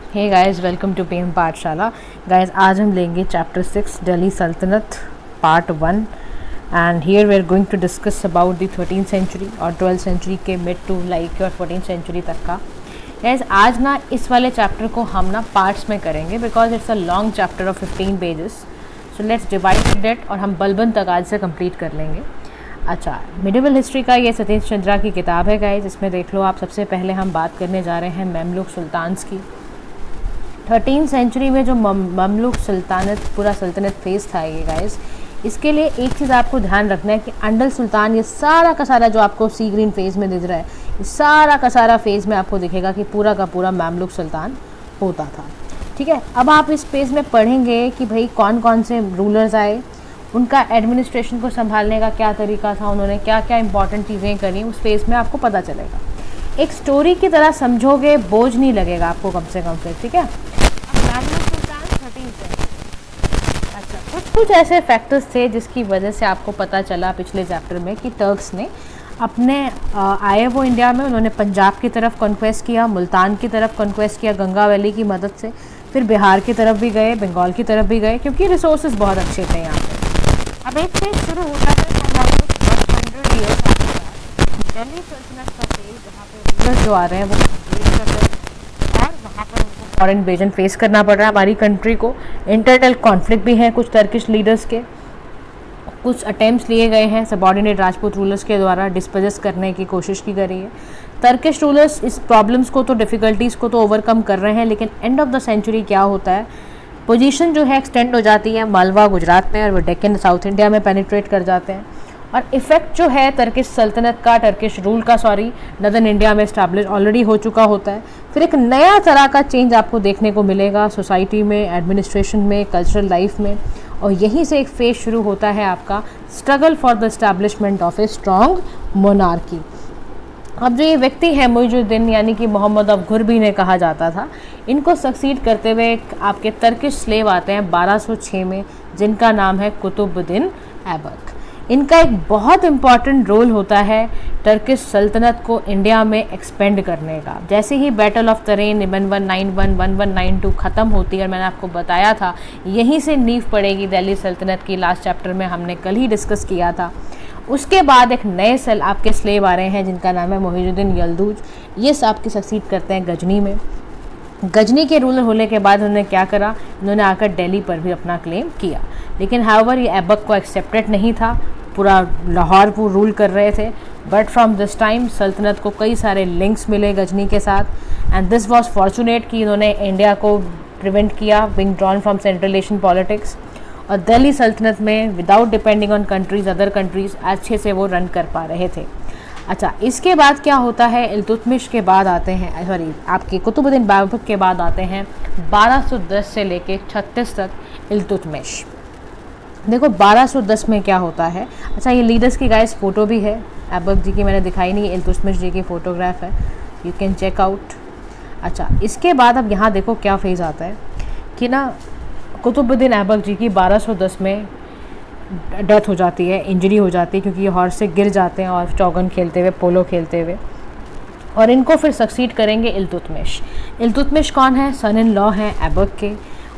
Hey guys, welcome to PM Pathshala. Guys, आज हम लेंगे चैप्टर 6 दिल्ली सल्तनत part 1 and here we are going to discuss about the 13th century और 12th century के mid to like और 14th century तक का। गाइस, आज ना इस वाले चैप्टर को हम ना पार्ट्स में करेंगे because it's a long chapter of 15 pages. So let's divide it और हम बलबन तक आज से कंप्लीट कर लेंगे। अच्छा, मिडिवल हिस्ट्री का ये सतीश चंद्रा की किताब है गाइस, इसमें देख लो आप। सबसे पहले हम बात करने जा रहे हैं ममलूक सुल्तान्स की। 13th सेंचुरी में जो ममलूक सुल्तानत पूरा सल्तनत फेज़ था ये गाइस, इसके लिए एक चीज़ आपको ध्यान रखना है कि अंडल सुल्तान, ये सारा का सारा जो आपको सी ग्रीन फेज़ में दिख रहा है, ये सारा का सारा फेज़ में आपको दिखेगा कि पूरा का पूरा ममलूक सुल्तान होता था। ठीक है, अब आप इस पेज में पढ़ेंगे कि भाई कौन कौन से रूलर्स आए, उनका एडमिनिस्ट्रेशन को संभालने का क्या तरीका था, उन्होंने क्या क्या इंपॉर्टेंट चीज़ें करी, उस पेज में आपको पता चलेगा। एक स्टोरी की तरह समझोगे, बोझ नहीं लगेगा आपको कम से कम फिर। ठीक है, अच्छा, कुछ ऐसे फैक्टर्स थे जिसकी वजह से आपको पता चला पिछले चैप्टर में कि टर्क्स ने अपने आए वो इंडिया में, उन्होंने पंजाब की तरफ कॉन्क्वेस्ट किया, मुल्तान की तरफ कॉन्क्वेस्ट किया गंगा वैली की मदद से, फिर बिहार की तरफ भी गए, बंगाल की तरफ भी गए, क्योंकि रिसोर्सेज बहुत अच्छे थे यहाँ पे। अब एक फेज शुरू होता है दिल्ली सल्तनत का फेज, जहाँ पे रूलर्स जो आ रहे हैं वो और वहाँ पर उनको फॉरेन इन्वेजन फेस करना पड़ रहा है हमारी कंट्री को। इंटरनल कॉन्फ्लिक्ट भी हैं कुछ टर्किश लीडर्स के, कुछ अटेम्प्ट्स लिए गए हैं सबॉर्डिनेट राजपूत रूलर्स के द्वारा डिस्पोजेस करने की कोशिश की गई है। टर्किश रूलर्स इस प्रॉब्लम्स को तो डिफ़िकल्टीज़ को तो ओवरकम कर रहे हैं, लेकिन एंड ऑफ द सेंचुरी क्या होता है, पोजीशन जो है एक्सटेंड हो जाती है मालवा गुजरात में, और वो डेक्कन साउथ इंडिया में पेनिट्रेट कर जाते हैं। और इफ़ेक्ट जो है टर्किश सल्तनत का, टर्किश रूल का नदर्न इंडिया में इस्टेब्लिश ऑलरेडी हो चुका होता है। फिर एक नया तरह का चेंज आपको देखने को मिलेगा सोसाइटी में, एडमिनिस्ट्रेशन में, कल्चरल लाइफ में, और यहीं से एक फेज शुरू होता है आपका struggle for the establishment of a strong monarchy. अब जो ये व्यक्ति है मुइजुद्दीन, यानी कि मोहम्मद अफगुर भी ने कहा जाता था, इनको सक्सीड करते हुए आपके टर्किश स्लेव आते हैं 1206 में, जिनका नाम है कुतुबुद्दीन ऐबक। इनका एक बहुत इम्पॉर्टेंट रोल होता है टर्किश सल्तनत को इंडिया में एक्सपेंड करने का। जैसे ही बैटल ऑफ तरेन 1191-1192 ख़त्म होती है, और मैंने आपको बताया था यहीं से नींव पड़ेगी दिल्ली सल्तनत की, लास्ट चैप्टर में हमने कल ही डिस्कस किया था। उसके बाद एक नए सेल आपके स्लेव आ रहे हैं जिनका नाम है मोहिजुद्दीन यल्दूज। ये आपके सक्सीड करते हैं गजनी में। गजनी के रूलर होने के बाद उन्होंने क्या करा, उन्होंने आकर दिल्ली पर भी अपना क्लेम किया, लेकिन हाउएवर ये ऐबक को एक्सेप्टेड नहीं था। पूरा लाहौर वो रूल कर रहे थे, बट फ्रॉम दिस टाइम सल्तनत को कई सारे लिंक्स मिले गजनी के साथ, एंड दिस वॉज फॉर्चुनेट कि इन्होंने इंडिया को प्रिवेंट किया being drawn from central Asian politics, और दिल्ली सल्तनत में without depending on countries, other countries, अच्छे से वो रन कर पा रहे थे। अच्छा, इसके बाद क्या होता है, इल्तुतमिश के बाद आते हैं, सॉरी आपके कुतुबुद्दीन ऐबक के बाद आते हैं 1210 से लेके 36 तक इल्तुतमिश। देखो 1210 में क्या होता है। अच्छा, ये लीडर्स की गाइस फ़ोटो भी है, ऐबक जी की मैंने दिखाई नहीं, इल्तुतमिश जी की फ़ोटोग्राफ है, यू कैन चेक आउट। अच्छा, इसके बाद अब यहाँ देखो क्या फेज़ आता है कि ना कुतुबुद्दीन ऐबक जी की 1210 में डेथ हो जाती है, इंजरी हो जाती है, क्योंकि ये हॉर्स से गिर जाते हैं और चौगन खेलते हुए, पोलो खेलते हुए, और इनको फिर सक्सीड करेंगे इल्तुतमिश। इल्तुतमिश कौन है, सन इन लॉ हैं ऐबक के,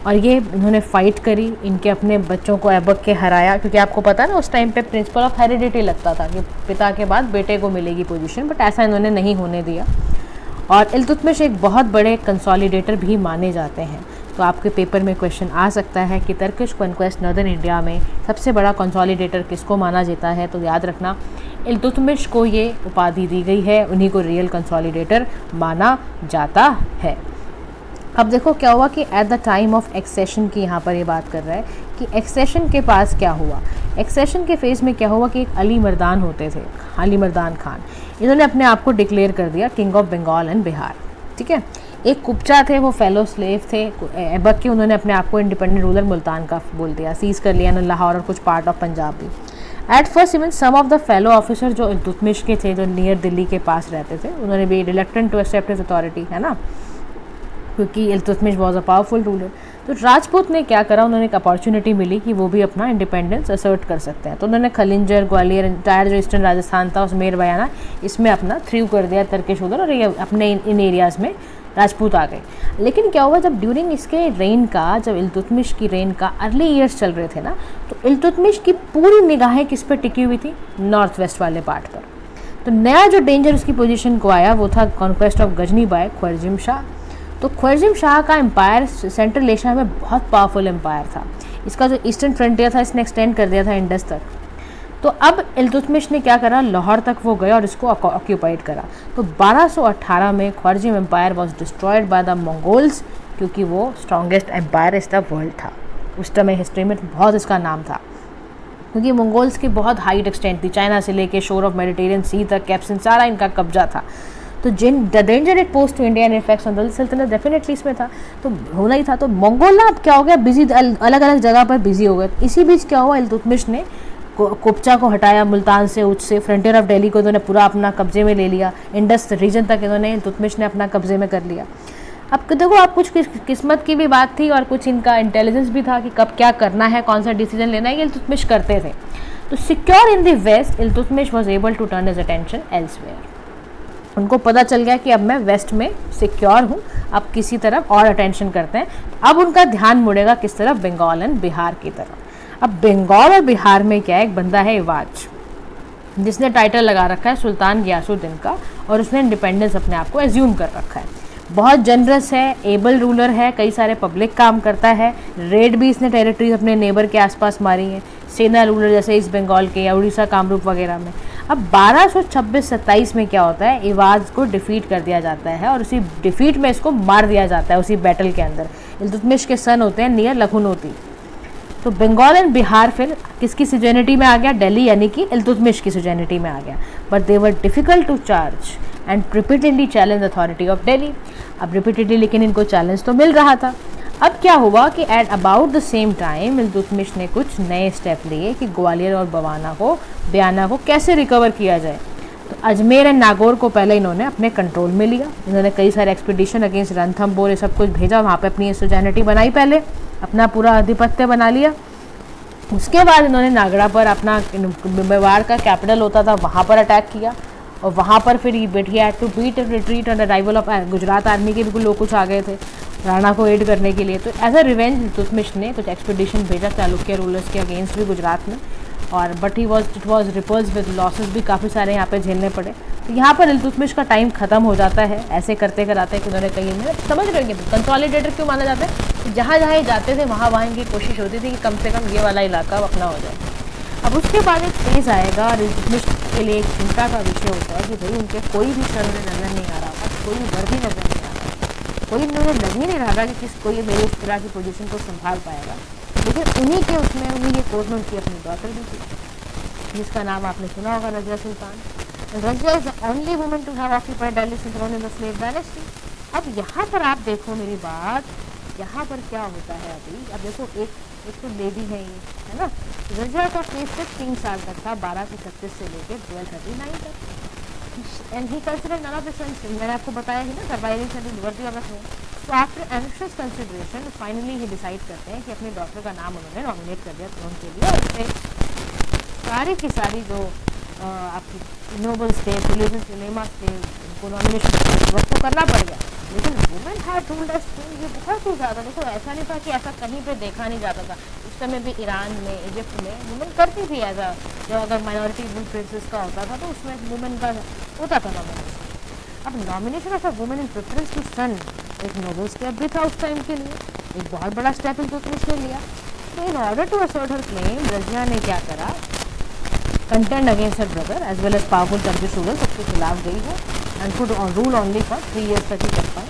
और ये इन्होंने फ़ाइट करी, इनके अपने बच्चों को ऐबक के हराया, क्योंकि आपको पता है ना उस टाइम पे प्रिंसिपल ऑफ हेरिडिटी लगता था कि पिता के बाद बेटे को मिलेगी पोजीशन, बट ऐसा इन्होंने नहीं होने दिया। और इल्तुतमिश एक बहुत बड़े कंसोलिडेटर भी माने जाते हैं। तो आपके पेपर में क्वेश्चन आ सकता है कि टर्किश कॉन्क्वेस्ट नॉर्दर्न इंडिया में सबसे बड़ा कंसोलिडेटर किसको माना जाता है, तो याद रखना इल्तुतमिश को ये उपाधि दी गई है, उन्हीं को रियल कंसोलिडेटर माना जाता है। अब देखो क्या हुआ कि at the time of accession की यहाँ पर ये बात कर रहा है कि एक्सेशन के पास क्या हुआ। एक्सेशन के फेज़ में क्या हुआ कि एक अली मर्दान होते थे, अली मर्दान खान, इन्होंने अपने आप को डिक्लेयर कर दिया king of Bengal and Bihar. ठीक है, एक कुप्चा थे, वो फेलो स्लेव थे ऐबक के, उन्होंने अपने आप को इंडिपेंडेंट रूलर मुल्तान का बोल दिया, सीज़ कर लिया ना लाहौर और कुछ पार्ट ऑफ पंजाब भी। At first even some of the fellow officer जो इल्तुतमिश के थे, जो नियर दिल्ली के पास रहते थे, उन्होंने भी reluctant to accept his authority, है ना, क्योंकि Iltutmish was a powerful ruler. तो राजपूत ने क्या करा, उन्होंने एक अपॉर्चुनिटी मिली कि वो भी अपना इंडिपेंडेंस असर्ट कर सकते हैं, तो उन्होंने खलिंजर, ग्वालियर, इंटायर जो ईस्टर्न राजस्थान था, उसमें बयाना, इसमें अपना थ्रीव कर दिया टर्किश रूलर, और ये अपने इन एरियाज़ में राजपूत आ गए। लेकिन क्या हुआ, जब ड्यूरिंग इसके रेन का, जब इल्तुतमिश की रेन का अर्ली ईयर्स चल रहे थे ना, तो इल्तुतमिश की पूरी निगाहें किस पर टिकी हुई थी, नॉर्थ वेस्ट वाले पार्ट पर। तो नया जो डेंजर उसकी पोजीशन को आया वो था conquest of Ghazni by Khwarazm Shah. तो ख्वारिज़म शाह का एम्पायर सेंट्रल एशिया में बहुत पावरफुल एम्पायर था। इसका जो ईस्टर्न फ्रंटियर था इसने एक्सटेंड कर दिया था इंडस तक। तो अब इल्तुतमिश ने क्या करा, लाहौर तक वो गया और इसको ऑक्यूपाइड करा। तो 1218 में Khwarazm empire was destroyed by the Mongols, क्योंकि वो स्ट्रॉन्गेस्ट एम्पायर इस द वर्ल्ड था उस समय। हिस्ट्री में बहुत इसका नाम था, क्योंकि मंगोल्स की बहुत हाइट एक्सटेंड थी, चाइना से लेके शोर ऑफ मेडिटेरियन सी तक, कैप्सन सारा इनका कब्जा था। तो जिन the danger it posed to India and effects on Delhi sultanate definitely इसमें था, तो होना ही था। तो मंगोल ना अब क्या हो गया, बिजी, अलग अलग जगह पर बिजी हो गए। इसी बीच क्या हुआ, इल्तुतमिश ने कोपचा को हटाया, मुल्तान से, उच्च से, फ्रंटियर ऑफ दिल्ली को इन्होंने पूरा अपना कब्जे में ले लिया, इंडस रीजन तक इन्होंने इल्तुतमिश ने अपना कब्जे में कर लिया। अब देखो, आप कुछ किस्मत की भी बात थी और कुछ इनका इंटेलिजेंस भी था कि कब क्या करना है, कौन सा डिसीजन लेना है, ये इल्तुतमिश करते थे। तो secure in the west, Iltutmish was able to turn his attention elsewhere. उनको पता चल गया कि अब मैं वेस्ट में सिक्योर हूँ, अब किसी तरफ और अटेंशन करते हैं। अब उनका ध्यान मुड़ेगा किस तरफ, बंगाल एंड बिहार की तरफ। अब बंगाल और बिहार में क्या है, एक बंदा है इवाज, जिसने टाइटल लगा रखा है सुल्तान गियासुद्दीन का, और उसने इंडिपेंडेंस अपने आप को एज्यूम कर रखा है। बहुत जनरस है, एबल रूलर है, कई सारे पब्लिक काम करता है, रेड भी इसने टेरिटरीज अपने नेबर के आसपास मारी हैं, सेना रूलर जैसे ईस्ट बंगाल के या उड़ीसा कामरूप वगैरह में। अब 1226-27 में क्या होता है, इवाज को डिफीट कर दिया जाता है और उसी डिफीट में इसको मार दिया जाता है उसी बैटल के अंदर। इल्तुतमिश के सन होते हैं नियर लखनऊती। तो बंगाल एंड बिहार फिर किसकी सुजेनिटी में आ गया, दिल्ली, यानी कि इल्तुतमिश की सुजेनिटी में आ गया। But they were difficult to charge and repeatedly challenge authority of Delhi. अब रिपीटेडली लेकिन इनको चैलेंज तो मिल रहा था। अब क्या हुआ कि at about the same time Iltutmish ने कुछ नए स्टेप लिए कि ग्वालियर और बयाना को कैसे रिकवर किया जाए। तो अजमेर एंड नागौर को पहले इन्होंने अपने कंट्रोल में लिया। इन्होंने कई सारे एक्सपीडिशन अगेंस्ट रणथंबोर ये सब कुछ भेजा, वहाँ पे अपनी सुजेनिटी बनाई, पहले अपना पूरा आधिपत्य बना लिया। उसके बाद इन्होंने नागड़ा पर, अपना मेवाड़ का कैपिटल होता था, वहाँ पर अटैक किया और वहाँ पर फिर ये to beat and retreat on arrival of Gujarat army के भी लोग कुछ आ गए थे राणा को एड करने के लिए। तो एज अ रिवेंज इल्तुतमिश ने कुछ एक्सपीडिशन भेजा चालुक्य रूलर्स के अगेंस्ट भी गुजरात में, और but it was repulse with losses भी काफ़ी सारे यहाँ पे झेलने पड़े। तो यहाँ पर इल्तुतमिश का टाइम खत्म हो जाता है ऐसे करते कराते कि उन्होंने कहीं में, समझ रहे होंगे कंसोलिडेटर क्यों माना जाता है कि जहाँ जहाँ जाते थे वहाँ इनकी कोशिश होती थी कि कम से कम ये वाला इलाका अपना हो जाए। अब उसके बाद एक फेज आएगा और इल्तुतमिश के लिए एक चिंता का विषय होता है कि भाई उनके कोई भी सन नज़र नहीं आ रहा था, कोई वर भी नज़र नहीं आ रहा था, कोई उन्होंने लग ही नहीं रहा था कि कोई मेरी इस तरह की पोजीशन को संभाल पाएगा। लेकिन उन्हीं के उसमें उन्हीं के कोर्ट में उनकी अपनी डॉटर भी थी, जिसका नाम आपने सुना होगा, Razia Sultan. Razia is the only woman to have occupied Delhi throne in the slave dynasty. अब यहाँ पर आप देखो मेरी बात, यहाँ पर क्या होता है अभी, अब देखो एक तो लेडी है ये, है ना। रजिया का केस सिर्फ 3 साल तक था, 1236 से लेकर 1239 तक। And he consider none of the sons, मैंने आपको बताया ही ना, surviving son is worthy of the throne. तो after anxious consideration finally he decide करते हैं कि अपनी डॉटर का नाम उन्होंने नॉमिनेट कर दिया थ्रोन के लिए, और उससे सारी की सारी जो आपकी नोबल्स थे, रिलीजियस डिलेमास थे, उनको नॉमिनेशन वक्त तो करना पड़ गया। लेकिन women had ruled as queen, ये बहुत ही ज़्यादा, देखो ऐसा नहीं था कि ऐसा कहीं पे देखा नहीं जाता था। उस समय भी ईरान में, इजिप्ट में वुमेन करती थी एज अ, जब अगर माइनॉरिटी रूल प्रिंसेस का होता था तो उसमें वुमेन का होता था नॉमिनेशन। अब nomination of a women in preference to son एक नोबल स्टेप भी था उस टाइम के लिए, एक बहुत बड़ा स्टेप इल्तुतमिश ने लिया। तो in order to assert her claim, Razia ने क्या करा, contend against her brother as well as powerful Turkish rulers, उसके खिलाफ गई है and could rule only for 3 years तक ही कर पाए।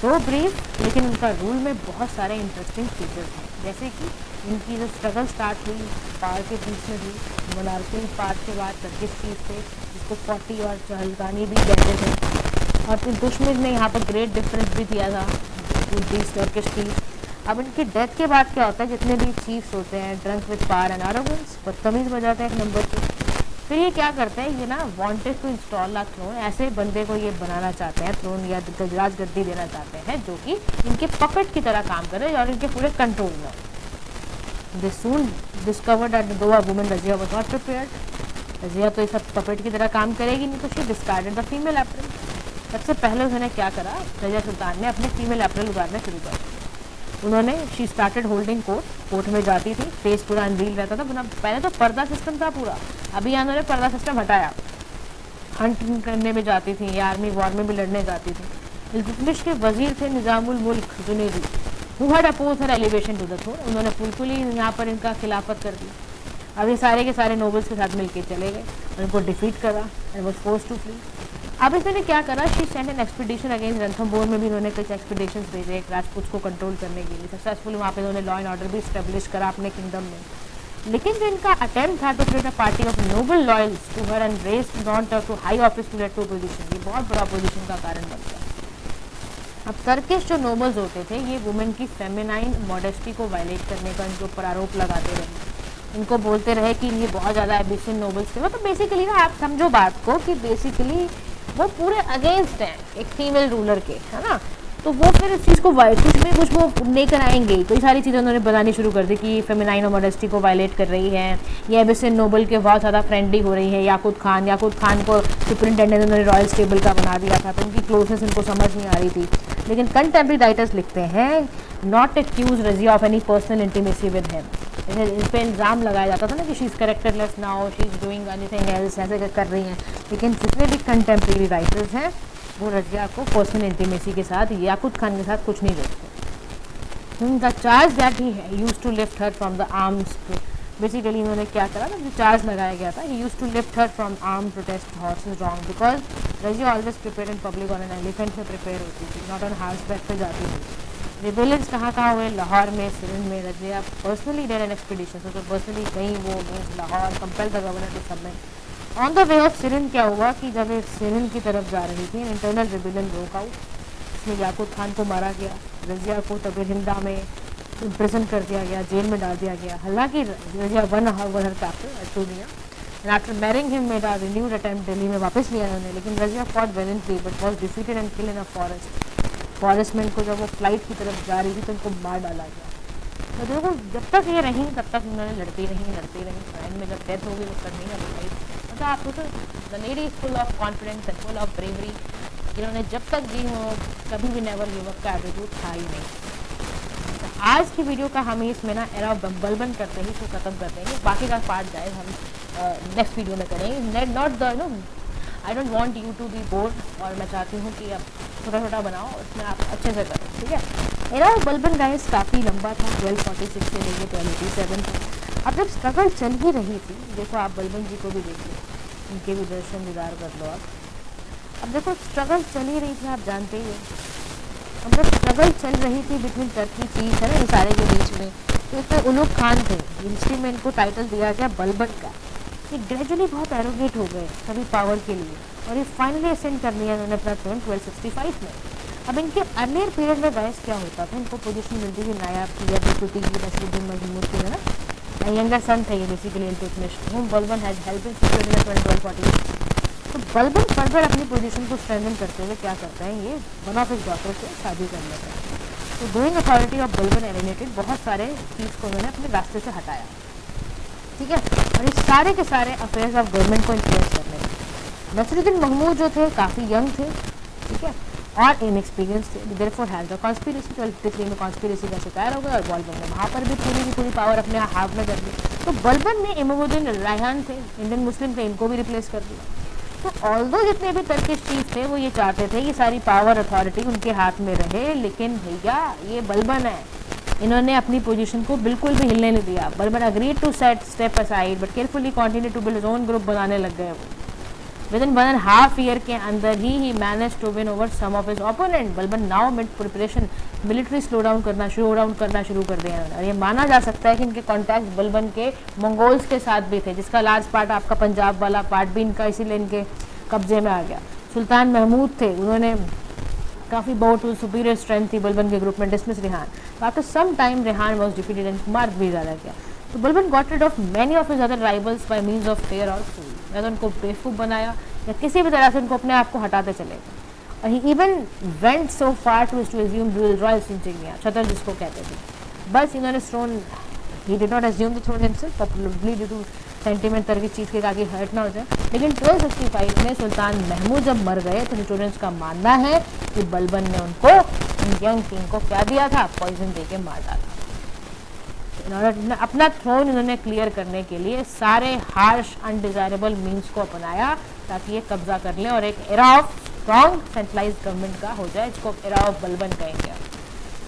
दो ब्रीफ, लेकिन उनका रूल में बहुत सारे इंटरेस्टिंग फीचर्स हैं, जैसे कि इनकी जो स्ट्रगल स्टार्ट हुई पावर के बीच में हुई, मोनार्कियल पार्ट के बाद टर्किश चीफ थे जिसको 40 और चहलगानी भी कहते थे, और फिर दुश्मन ने यहाँ पर ग्रेट डिफरेंस भी दिया था टर्किश चीफ। अब इनकी डेथ के बाद क्या होता है, जितने भी चीफ्स होते हैं drunk with power and arrogance, बदतमीज बजाते हैं एक नंबर पे। फिर ये क्या करते हैं, ये ना wanted to install a throne, ऐसे बंदे को ये बनाना चाहते हैं थ्रोन या गजराज गद्दी देना चाहते हैं जो कि इनके पपेट की तरह काम करे और इनके पूरे कंट्रोल में। दे सून डिस्कवर्ड दैट दो women Razia was not prepared, Razia तो ये सब पपेट की तरह काम करेगी नहीं, तो she discarded the female apron. सबसे पहले उन्होंने क्या करा, रजिया सुल्तान ने अपने फीमेल अप्रैल उगारना शुरू कर दिया। उन्होंने शी स्टार्टेड होल्डिंग कोर्ट में जाती थी, फेस पूरा अनवील रहता था। पहले तो पर्दा सिस्टम था पूरा, अभी उन्होंने पर्दा सिस्टम हटाया। हंट करने में जाती थी या आर्मी वॉर में भी लड़ने जाती थी। इल्तुतमिश के वजीर थे Nizamul Mulk Junaidi, who had opposed her elevation to the throne. उन्होंने बिल्कुल ही यहाँ पर इनका खिलाफत कर दी। अब ये सारे के सारे नोबल्स के साथ मिलके चले गए, उनको डिफीट करा and was forced to flee. अब इसने क्या करा, she sent an expedition against Ranthambore में भी इन्होंने कुछ एक्सपीडिशंस भेजे एक राजपूत को कंट्रोल करने के लिए। सक्सेसफुली वहाँ पे इन्होंने लॉ एंड ऑर्डर भी स्टेब्लिश करा अपने किंगडम में। लेकिन जो इनका अटेम्प्ट था to create a party of noble loyals to her and raise not to high office to get to position, ये बहुत बड़ा पोजीशन का कारण बन गया। अब टर्किश जो नोबल्स होते थे ये वुमेन की फेमिनाइन मॉडेस्टी को वायलेट करने का इनके ऊपर आरोप लगाते रहे। इनको बोलते रहे कि ये बहुत ज़्यादा एम्बिशियस नोबल्स थे। वो तो बेसिकली ना आप समझो बात को कि बेसिकली वो पूरे अगेंस्ट हैं एक फीमेल रूलर के, है ना। तो वो फिर इस चीज़ को कुछ वो लेकर आएंगे, कई सारी चीज़ें उन्होंने बतानी शुरू कर दी कि फेमिनाइन और मॉडेस्टी को वायलेट कर रही है, ये एम्बिशियस नोबल के बहुत ज़्यादा फ्रेंडली हो रही है। याकूत खान को सुपरिटेंडेंट उन्होंने रॉयल स्टेबल का बना दिया था, तो उनकी क्लोजनेस इनको समझ नहीं आ रही थी। लेकिन कंटेम्प्रेरी राइटर्स लिखते हैं not accuse Razia of any personal intimacy with him. इन पर इल्ज़ाम लगाया जाता था ना कि she is characterless now, she is doing anything else, ऐसे कर रही हैं। लेकिन जितने भी कंटेम्प्रेरी राइटर्स हैं वो रजिया को पर्सनल इंटीमेसी के साथ याकूत खान के साथ कुछ नहीं देखते। The charge that he use to lift her from the arms, basically इन्होंने क्या करा था, जो चार्ज लगाया गया था, he use to lift her from arm protest horse is wrong because Razia always prepare in public on an elephant में prepare होती थी, नॉट ऑन हार्स बैक पे जाती थी। रिबेलियंस कहाँ हुए, लाहौर में, सिरन में। Razia personally led an expedition, तो पर्सनली कहीं वो means Lahore compel the governor to submit. On the way of सिरन क्या हुआ कि जब सिरन की तरफ जा रही थी इंटरनल रिबेलियन ब्रोक आउट, इसमें याकूत खान को मारा गया, रजिया को तबीर हिंदा में इम्प्रिजन कर दिया गया, जेल में डाल दिया गया। हालांकि Razia won her capital Altunia and after marrying him made a renewed attempt Delhi में वापस लिया उन्होंने, लेकिन Razia fought valiantly but was defeated and killed in a forest में। इनको जब वो फ्लाइट की तरफ जा रही थी तो इनको मार डाला गया। तो देखो जब तक ये रहीं तब तक उन्होंने लड़ती रहीं एंड में जब डेथ हो गई तब तक नहीं लड़ी। मतलब आप तो the lady is full of confidence and full of bravery, जिन्होंने जब तक जी हो कभी भी नेवर गिव अप का एटीट्यूड था ही नहीं। तो आज की वीडियो का हम इसमें ना एरा बलबन करते ही इसको ख़त्म कर देंगे, बाकी का पार्ट जाए हम नेक्स्ट वीडियो में करेंगे। Not the no I don't want you to be bored, और मैं चाहती हूँ कि अब छोटा बनाओ उसमें आप अच्छे से करो, ठीक है। एरा बलबन गाइस काफ़ी लंबा था, 1246 से लेके 1287 तक। अब जब स्ट्रगल चल ही रही थी, देखो आप बलबन जी को भी देखिए, उनके भी दर्शन दीदार कर लो आप। अब देखो स्ट्रगल चल ही रही थी, आप जानते ही हो। अब जब स्ट्रगल चल रही थी बिटवीन टर्की चीज है ना ये सारे के बीच में, तो इसमें उलुग खान थे, हिस्ट्री में इनको टाइटल दिया गया बलबन का। ये ग्रेजुअली बहुत एरोगेट हो गए सभी पावर के लिए, और ये फाइनली असेंड कर लिया इन्होंने अपना ट्रोन 1265 में। अब इनके अर्लियर पीरियड में गाइस क्या होता था, इनको पोजीशन मिलती थी नायाब या बेकुटी की नसरुद्दीन मजमूद की, है ना, यंगर सन थे ये basically Iltutmish, whom Balban has help in securing the 1240। तो बलबन फर्दर अपनी पोजीशन को स्ट्रेंथन करते हुए क्या करते हैं, ये वन ऑफ हिज डॉटर से शादी कर लेते हैं। तो growing authority of Balban alienated, बहुत सारे चीज़ को उन्होंने अपने रास्ते से हटाया, ठीक है। और ये सारे के सारे अफेयर्स ऑफ गवर्नमेंट को इन्फ्लुएंस करने लगे। नसरुद्दीन महमूद जो थे काफ़ी यंग थे, ठीक है, और इनएक्सपीरियंस थे, देयरफॉर हैज द कॉन्स्पिरेसी 1253 में कॉन्स्पिरेसी का शिकार हो गए, और बलबन ने वहाँ पर भी पूरी की पूरी पावर अपने हाथ में कर ली। तो बलबन ने इमामुद्दीन रायहान थे, इंडियन मुस्लिम थे, इनको भी रिप्लेस कर दिया। तो ऑल्दो जितने भी टर्किश चीफ थे वो ये चाहते थे ये सारी पावर अथॉरिटी उनके हाथ में रहे, लेकिन भैया ये बलबन है, इन्होंने अपनी पोजीशन को बिल्कुल भी हिलने नहीं दिया। Balban agreed to set step aside but carefully continue to build his own group बनाने लग गए वो। विद इन 1.5 ईयर के अंदर ही manage to win over some of his opponent. Balban now mid preparation military showdown करना शुरू कर दिया। और ये माना जा सकता है कि इनके कॉन्टैक्ट बलबन के मंगोल्स के साथ भी थे, जिसका लार्ज पार्ट आपका पंजाब वाला पार्ट भी इनका इसीलिए इनके कब्जे में आ गया। सुल्तान महमूद थे, उन्होंने काफ़ी पावरफुल सुपीरियर स्ट्रेंथ थी बलबन के ग्रुप में, dismiss Rayhan. After some time Rayhan was defeated and मार भी डाला गया। तो Balban got rid of many of his other rivals by means of fair और फूल, या तो उनको बेवकूफ़ बनाया या किसी भी तरह से उनको अपने आप को हटाते चले गए। और he even went so far to assume royal insignia, छतर जिसको कहते थे। बस इन्होंने throne, he did not assume the throne himself, probably due to sentiment तरह की चीज़ के ताकि हर्ट ना हो जाए। लेकिन 1265 में सुल्तान महमूद जब मर गए तो हिस्टोरियंस का मानना है कि बलबन ने उनको यंग किंग को क्या दिया था, पॉइजन दे के मार डाला। इन्होंने अपना थ्रोन इन्होंने क्लियर करने के लिए सारे हार्श अनडिजायरेबल मीन्स को अपनाया ताकि ये कब्जा कर लें और एक era of strong centralize government का हो जाए, इसको एरा ऑफ बलबन कहेंगे।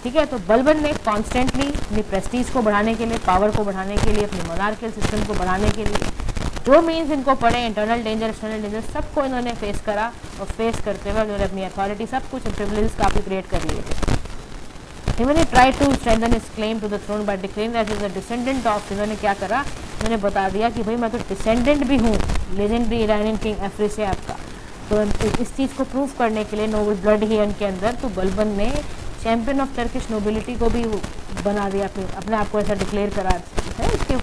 ठीक है, तो बलबन ने कॉन्स्टेंटली अपनी प्रेस्टीज को बढ़ाने के लिए, पावर को बढ़ाने के लिए, अपनी मोनार्कियल सिस्टम को बढ़ाने के लिए जो मीन्स इनको पड़े, इंटरनल डेंजर, एक्सटर्नल डेंजर, सबको इन्होंने फेस करा और फेस करते हुए उन्होंने अपनी अथॉरिटी सब कुछ प्रिविलेजेस काफ़ी क्रिएट कर लिए थे। When he tried to strengthen his claim to the throne by declaring that he is a descendant of, इन्होंने क्या करा, इन्होंने बता दिया कि भाई मैं तो डिसेंडेंट भी हूँ लेजेंडरी इरानियन किंग एफ्रिसियाब का। तो इस चीज़ को प्रूव करने के लिए नोबल ब्लड ही इनके अंदर, तो बलबन ने चैंपियन ऑफ टर्किश नोबिलिटी को भी बना दिया, अपने आप को ऐसा डिक्लेयर करा है इसके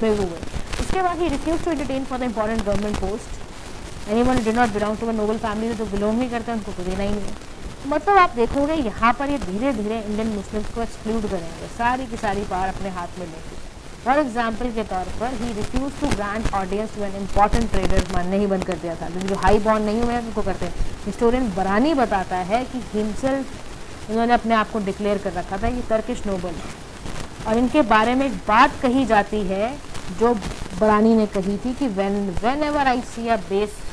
हुए। उसके बाद ही refuse to entertain for the important government post anyone did not belong to a noble family, जो बिलोंग नहीं करते उनको देना ही नहीं है। मतलब आप देखोगे यहाँ पर ये धीरे धीरे इंडियन मुस्लिम्स को एक्सक्लूड करेंगे, सारी की सारी पावर अपने हाथ में लेके। फॉर एग्जाम्पल के तौर पर ही refuse to grant audience to an important traders, मानने ही बंद कर दिया था, जो हाई बॉन्ड नहीं हुए हैं उनको करते हैं। हिस्टोरियन बरानी बताता है कि हिमसेल्फ इन्होंने अपने आप को डिक्लेयर कर रखा था ये टर्किश नोबल है, और इनके बारे में एक बात कही जाती है जो बरानी ने कही थी कि whenever I see a base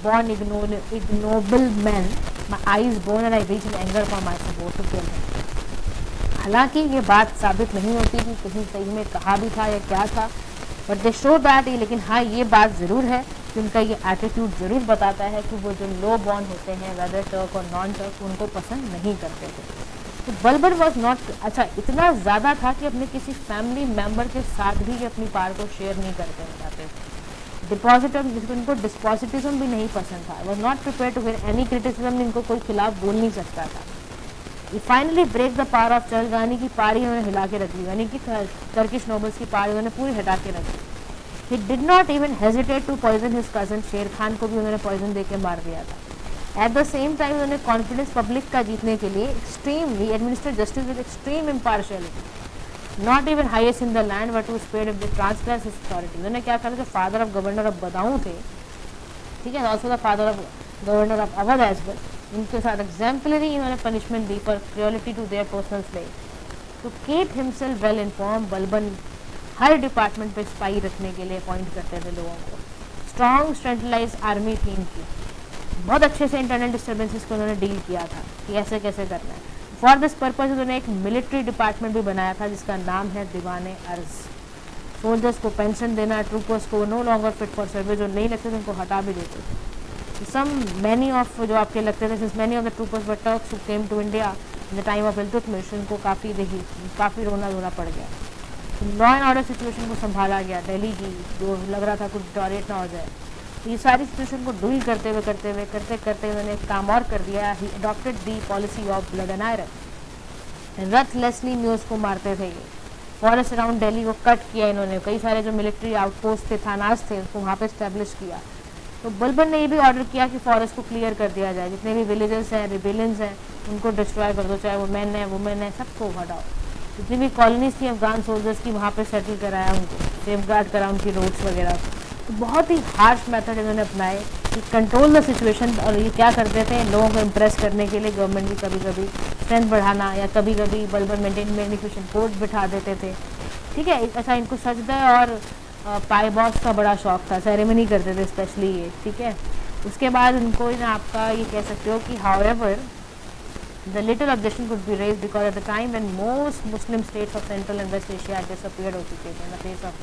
born ignoble man, my eyes burn and I reach in anger for my support to kill him। हालांकि ये बात साबित नहीं होती कि कहीं सही में कहा भी था या क्या था, बट दे शो दैट, लेकिन हाँ ये बात ज़रूर है कि उनका ये एटीट्यूड ज़रूर बताता है कि वो जो लो बॉर्न होते हैं वेदर टर्क और नॉन टर्क उनको पसंद नहीं करते थे। तो बलबन वॉज नॉट, अच्छा इतना ज़्यादा था कि अपने किसी फैमिली मेम्बर के साथ भी ये अपनी पावर को शेयर नहीं करते जाते थे। डिपॉजिटम, जिसको इनको डिस्पॉजिटिज्म भी नहीं पसंद था, was not prepare to hear any criticism, इनको कोई खिलाफ बोल नहीं सकता था। ये finally break the power of Chahalgani की पारी उन्होंने हिला के रख दी, यानी कि टर्किश नोबल्स की पारी उन्होंने पूरी हटा के रख दी। He did not even hesitate to poison his cousin, Sher Khan को भी उन्होंने पॉइजन दे के मार दिया था। एट द सेम टाइम उन्होंने कॉन्फिडेंस पब्लिक का जीतने के लिए extremely administer justice with extreme impartiality, not even highest in the land but to spared of the transgress his authority. उन्होंने क्या कहा, जो father of governor of Badaun थे, ठीक है, also the father of governor of Awadh as well, उनके साथ exemplary इन्होंने पनिशमेंट दी for cruelty to their personal slave. तो keep himself well inform, Balban हर डिपार्टमेंट पे स्पाई रखने के लिए अपॉइंट करते थे लोगों को। स्ट्रॉन्ग सेंट्रलाइज आर्मी थी इनकी, बहुत अच्छे से इंटरनल डिस्टर्बेंसेस को उन्होंने डील किया था कि ऐसे कैसे करना है। फॉर दिस पर्पज उन्होंने एक मिलिट्री डिपार्टमेंट भी बनाया था जिसका नाम है दीवान अर्ज। सोल्जर्स को पेंशन देना, ट्रूपर्स को no longer fit for service, जो नहीं लगते थे उनको हटा भी देते थे। सम मैनी ऑफ जो आपके लगते थे, since many of the troopers were Turks who came to India in the time of Iltutmish, उनको काफ़ी रोना धोना पड़ गया। लॉ एंड ऑर्डर सिचुएशन को संभाला गया, दिल्ली की जो लग रहा था कुछ टॉयलेट ना हो जाए, ये सारी सिचुएशन को डील करते करते उन्होंने एक काम और कर दिया। He adopted the policy of blood and iron. Ruthlessly न्यूज़ को मारते थे ये, फॉरेस्ट अराउंड दिल्ली को कट किया इन्होंने, कई सारे जो मिलिट्री आउटपोस्ट थे, थानाज थे, उसको वहाँ पे स्टैब्लिश किया। तो बलबन ने ये भी ऑर्डर किया कि फॉरेस्ट को क्लियर कर दिया जाए, जितने भी विलेजेस हैं, रिबेलियंस हैं, उनको डिस्ट्रॉय कर दो, चाहे वो मैन है वुमेन है, सबको हटाओ। जितनी भी कॉलोनीज थी अफगान सोल्जर्स की, वहाँ पे सेटल कराया उनको, सेफ गार्ड करा उनकी रोड्स वगैरह। तो बहुत ही हार्श मेथड इन्होंने अपनाए कि कंट्रोल द सिचुएशन। और ये क्या करते थे, लोगों को इम्प्रेस करने के लिए गवर्नमेंट भी कभी कभी स्ट्रेंथ बढ़ाना, या कभी कभी बलबन मैग्निफिकेशन कोर्ट बिठा देते थे, ठीक है। ऐसा इनको सजदा और पाइबॉस का बड़ा शौक था, सेरेमनी करते थे स्पेशली ये, ठीक है। उसके बाद उनको ना आपका ये कह सकते हो कि however the little objection could be raised because at the time when most Muslim states of Central and West Asia had disappeared altogether in the face of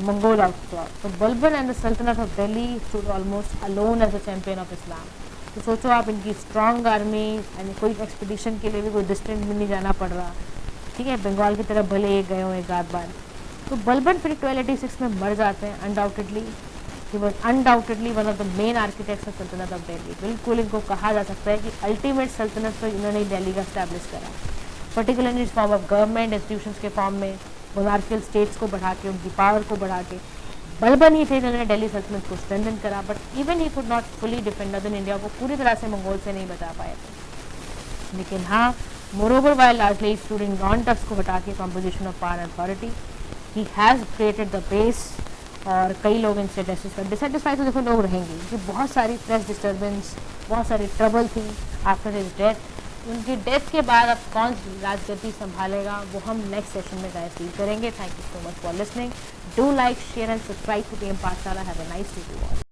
Mongol onslaught. So Balban and the Sultanate of Delhi stood almost alone as a champion of Islam. तो सोचो आप, इनकी strong army, यानी कोई expedition के लिए भी कोई डिस्टेंस भी नहीं जाना पड़ रहा, ठीक है, बंगाल की तरफ भले एक गए हो एक आध बार। तो बलबन फिर 1286 में मर जाते हैं undoubtedly. He was undoubtedly one of the main architects of सल्तनत ऑफ दिल्ली। बिल्कुल इनको कहा जा सकता है कि अल्टीमेट सल्तनत तो इन्होंने दिल्ली का स्टैब्लिश करा, पर्टिकुलरली इस फॉर्म ऑफ गवर्नमेंट इंस्टीट्यूशंस के फॉर्म में, मोनार्कियल स्टेट्स को बढ़ा के, उनकी पावर को बढ़ा के। बलबन ही थे जिन्होंने दिल्ली सल्तनत को स्ट्रेंथन करा, but even he could not fully defend northern India को पूरी तरह से मंगोल से नहीं बचा पाए थे। लेकिन हाँ, moreover while largely including non tufts को हटा के composition of power and authority, he has created the base और कई लोग इनसे डिससेटिस्फाइड तो देखो लोग रहेंगे, क्योंकि बहुत सारी प्रेस डिस्टर्बेंस, बहुत सारी ट्रबल थी आफ्टर हिज डेथ। उनकी डेथ के बाद अब कौन राजगद्दी संभालेगा वो हम नेक्स्ट सेशन में गाइस डील करेंगे। Thank you so much for listening. Do like, share and subscribe to TM Pathshala. Have a nice day to all.